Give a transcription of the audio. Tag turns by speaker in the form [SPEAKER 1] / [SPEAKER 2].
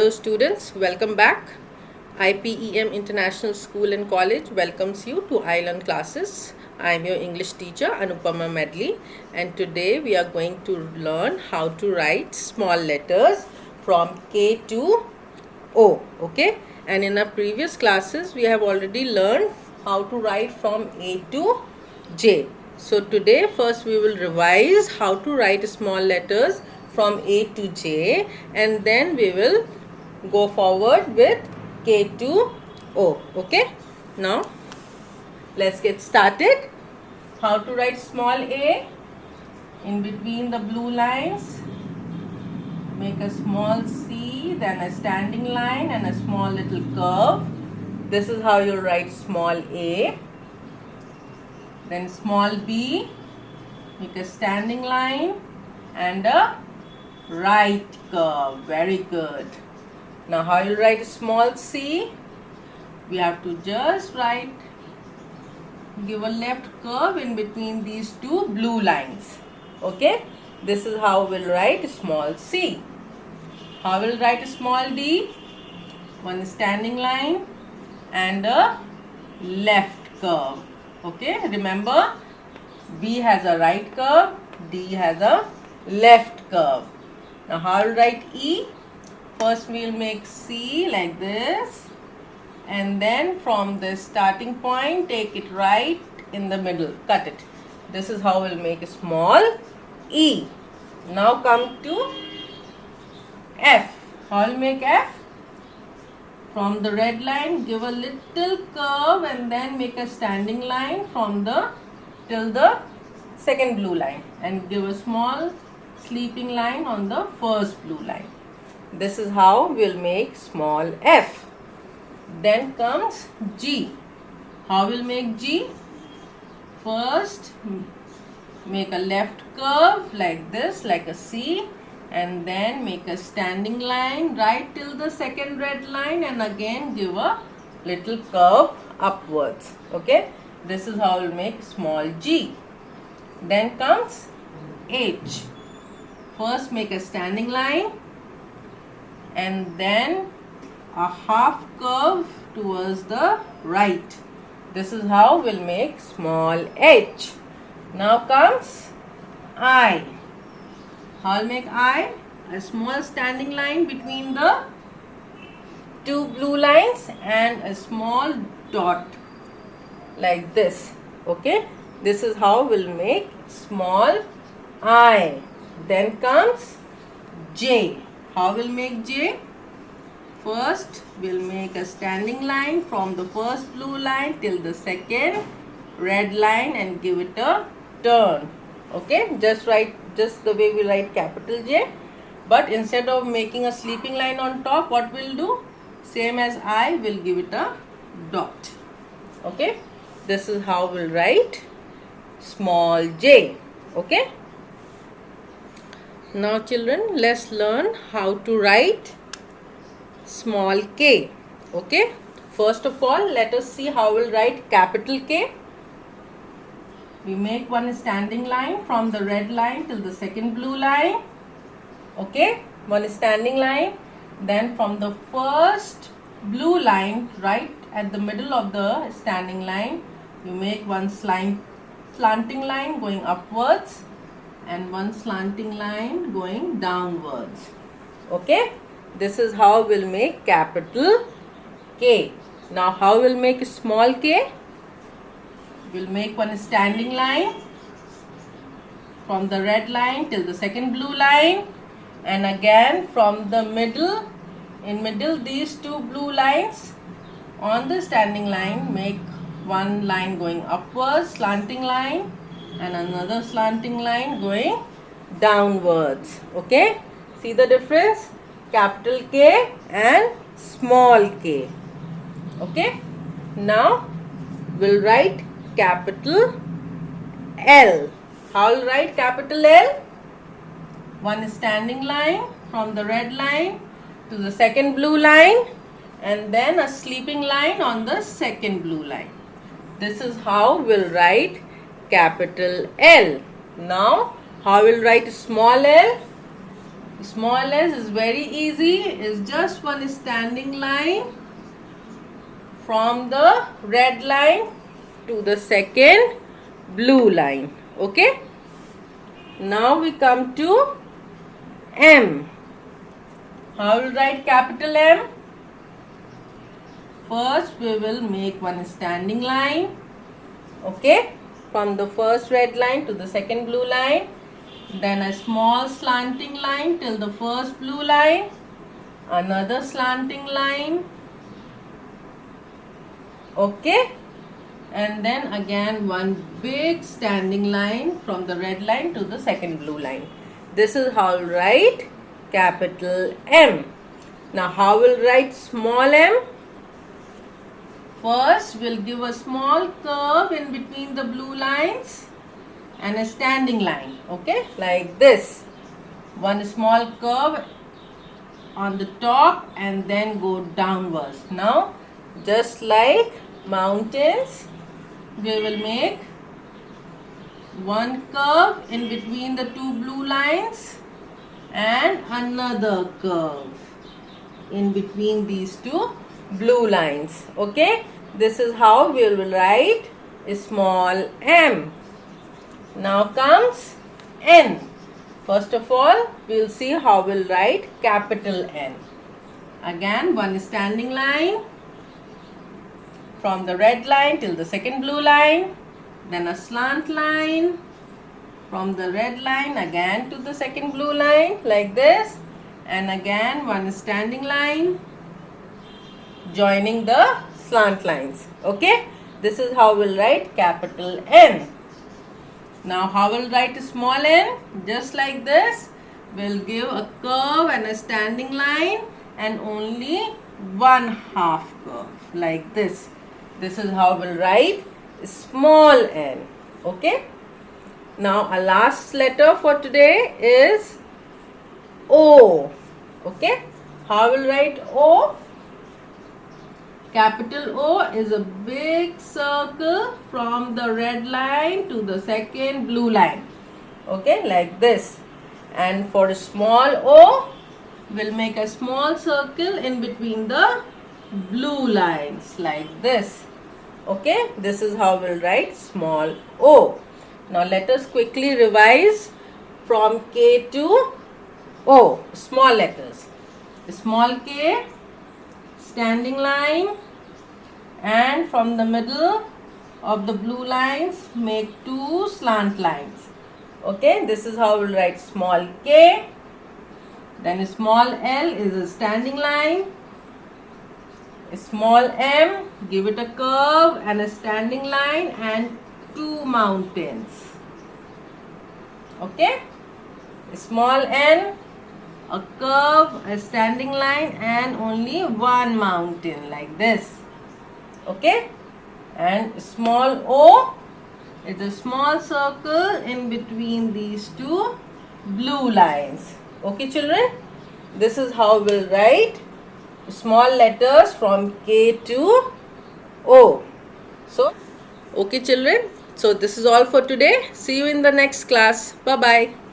[SPEAKER 1] Hello students, welcome back. IPEM International School and College welcomes you to iLearn classes. I am your English teacher Anupama Medley, and today we are going to learn how to write small letters from K to O. Okay, and in our previous classes we have already learned how to write from A to J. So today first we will revise how to write small letters from A to J, and then we will go forward with K to O. Okay, now let's get started. How to write small a? In between the blue lines, make a small C, then a standing line and a small little curve. This is how you write small a. Then small b, make a standing line and a right curve. Very good. Now how you write a small c? We have to just give a left curve in between these two blue lines. Okay, this is how we'll write small c. How we'll write a small d? One standing line and a left curve. Okay, remember, B has a right curve, D has a left curve. Now how to write E? First we'll make C like this, and then from the starting point take it right in the middle, cut it. This is how we'll make a small E. Now come to F. How will make F? From the red line give a little curve and then make a standing line from till the second blue line, and give a small sleeping line on the first blue line. This is how we'll make small f. Then comes G. How we'll make G? First make a left curve like this, like a C, and then make a standing line right till the second red line, and again give a little curve upwards. Okay, this is how we'll make small g. Then comes H. First make a standing line and then a half curve towards the right. This is how we'll make small h. Now comes I. How will make I? A small standing line between the two blue lines and a small dot like this. Okay, this is how we'll make small I. Then comes J. How will make J? First we'll make a standing line from the first blue line till the second red line and give it a turn. Okay, just the way we write capital J, but instead of making a sleeping line on top, what we'll do? Same as I, will give it a dot. Okay, this is how we'll write small j. Okay, now children, let's learn how to write small k. Okay, first of all, let us see how we'll write capital K. We make one standing line from the red line till the second blue line. Okay, one standing line. Then from the first blue line, right at the middle of the standing line, you make one slanting line going upwards and one slanting line going downwards. Okay, this is how we'll make capital K. Now how we'll make small k? We'll make one standing line from the red line till the second blue line, and again from the middle, these two blue lines on the standing line, make one line going upwards, slanting line, and another slanting line going downwards. Okay, see the difference? Capital K and small k. Okay, now we'll write capital L. How will write capital L? One standing line from the red line to the second blue line, and then a sleeping line on the second blue line. This is how we'll write capital L. Now how we'll write small l? Small s is very easy. It's just one standing line from the red line to the second blue line. Okay. Now we come to M. How will write capital M? First we will make one standing line. Okay. From the first red line to the second blue line. Then a small slanting line till the first blue line. Another slanting line. Okay. And then again one big standing line from the red line to the second blue line. This is how we'll write capital M. Now how we'll write small m? First we'll give a small curve in between the blue lines and a standing line. Okay, like this. One small curve on the top and then go downwards. Now just like mountains, we will make one curve in between the two blue lines and another curve in between these two blue lines. Okay, this is how we will write small m. Now comes N. First of all, we will see how we will write capital N. Again, one standing line from the red line till the second blue line, then a slant line from the red line again to the second blue line like this, and again one standing line joining the slant lines. Okay, this is how we'll write capital N. Now how we'll write small n? Just like this, we'll give a curve and a standing line and only one half curve like this. This is how we'll write small n. Okay. Now our last letter for today is O. Okay. How we'll write O? Capital O is a big circle from the red line to the second blue line. Okay, like this. And for a small o, we'll make a small circle in between the blue lines like this. Okay, this is how we'll write small o. Now let us quickly revise from K to O. Small letters. Small K, standing line, and from the middle of the blue lines make two slant lines. Okay, this is how we'll write small k. Then small l is a standing line. Small m, give it a curve and a standing line and two mountains. Okay, small n, a curve, a standing line and only one mountain like this. Okay, and small o is a small circle in between these two blue lines. Okay children, this is how we'll write small letters from K to O. So, okay children, so this is all for today. See you in the next class. Bye bye.